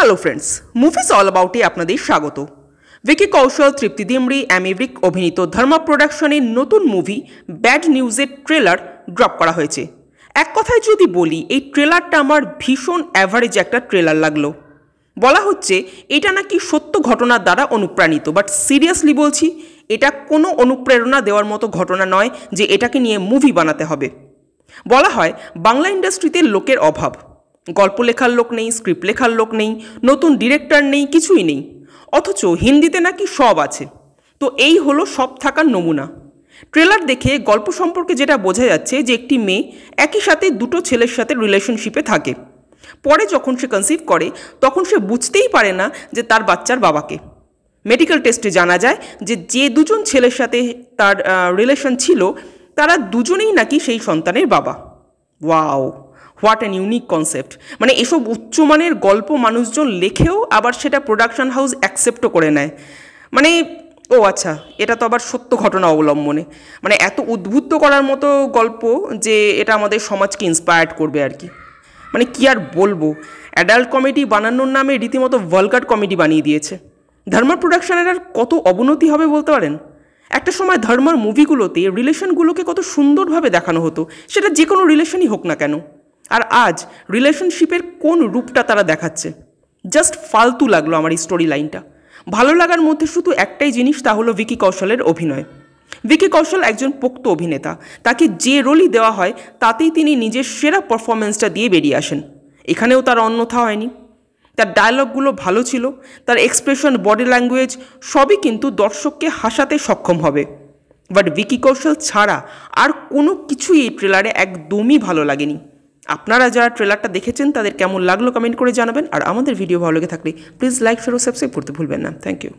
Hello friends, movies all অ্যাবাউটে আপনাদের স্বাগত। ভিকি কৌশল, তৃপ্তি ডিমরি, অ্যামি উইক অভিনীত ধর্মা প্রোডাকশনের নতুন মুভি ব্যাড নিউজের ট্রেলার ড্রপ করা হয়েছে। এক কথায় যদি বলি, এই ট্রেলারটা আমার ভীষণ অ্যাভারেজ একটা ট্রেলার লাগলো। বলা হচ্ছে এটা নাকি সত্য ঘটনার দ্বারা অনুপ্রাণিত, বাট সিরিয়াসলি বলছি, এটা কোনো অনুপ্রেরণা দেওয়ার মতো ঘটনা নয় যে এটাকে নিয়ে মুভি বানাতে হবে। বলা হয় বাংলা ইন্ডাস্ট্রিতে লোকের অভাব, গল্প লেখার লোক নেই, স্ক্রিপ্ট লেখার লোক নেই, নতুন ডিরেক্টর নেই, কিছুই নেই। অথচ হিন্দিতে নাকি সব আছে। তো এই হলো সব থাকার নমুনা। ট্রেলার দেখে গল্প সম্পর্কে যেটা বোঝা যাচ্ছে যে একটি মেয়ে একই সাথে দুটো ছেলের সাথে রিলেশনশিপে থাকে। পরে যখন সে কনসিভ করে তখন সে বুঝতেই পারে না যে তার বাচ্চার বাবাকে। মেডিকেল টেস্টে জানা যায় যে দুজন ছেলের সাথে তার রিলেশন ছিল, তারা দুজনেই নাকি সেই সন্তানের বাবা। Wow, what an unique concept. মানে এসব উচ্চমানের গল্প মানুষজন লেখেও আবার সেটা প্রোডাকশন হাউস অ্যাকসেপ্টও করে নেয়। মানে ও আচ্ছা, এটা তো আবার সত্য ঘটনা অবলম্বনে। মানে এত উদ্বুদ্ধ করার মতো গল্প যে এটা আমাদের সমাজকে ইন্সপায়ার্ড করবে আর কি। মানে কি আর বলবো, অ্যাডাল্ট কমেডি বানানোর নামে রীতিমতো ভালগার কমেডি বানিয়ে দিয়েছে। ধর্মা প্রোডাকশনের আর কত অবনতি হবে বলতে পারেন। একটা সময় ধর্মার মুভিগুলোতে রিলেশনগুলোকে কত সুন্দরভাবে দেখানো হতো, সেটা যে কোনো রিলেশনই হোক না কেন। আর আজ রিলেশনশিপের কোন রূপটা তারা দেখাচ্ছে, জাস্ট ফালতু লাগলো আমার এই স্টোরি লাইনটা। ভালো লাগার মধ্যে শুধু একটাই জিনিস, তা হলো ভিকি কৌশলের অভিনয়। ভিকি কৌশল একজন পোক্ত অভিনেতা, তাকে যে রোলই দেওয়া হয় তাতেই তিনি নিজের সেরা পারফরমেন্সটা দিয়ে বেরিয়ে আসেন। এখানেও তার অন্যথা হয়নি। তার ডায়লগগুলো ভালো ছিল, তার এক্সপ্রেশন, বডি ল্যাঙ্গুয়েজ সবই কিন্তু দর্শককে হাসাতে সক্ষম হবে। বাট ভিকি কৌশল ছাড়া আর কোনো কিছুই এই ট্রেলারে একদমই ভালো লাগেনি। আপনারা যারা ট্রেলারটা দেখেছেন তাদের কেমন লাগলো কমেন্ট করে জানাবেন। আর আমাদের ভিডিও ভালো লেগে থাকলে প্লিজ লাইক, শেয়ার ও সাবস্ক্রাইব করতে ভুলবেন না। Thank you.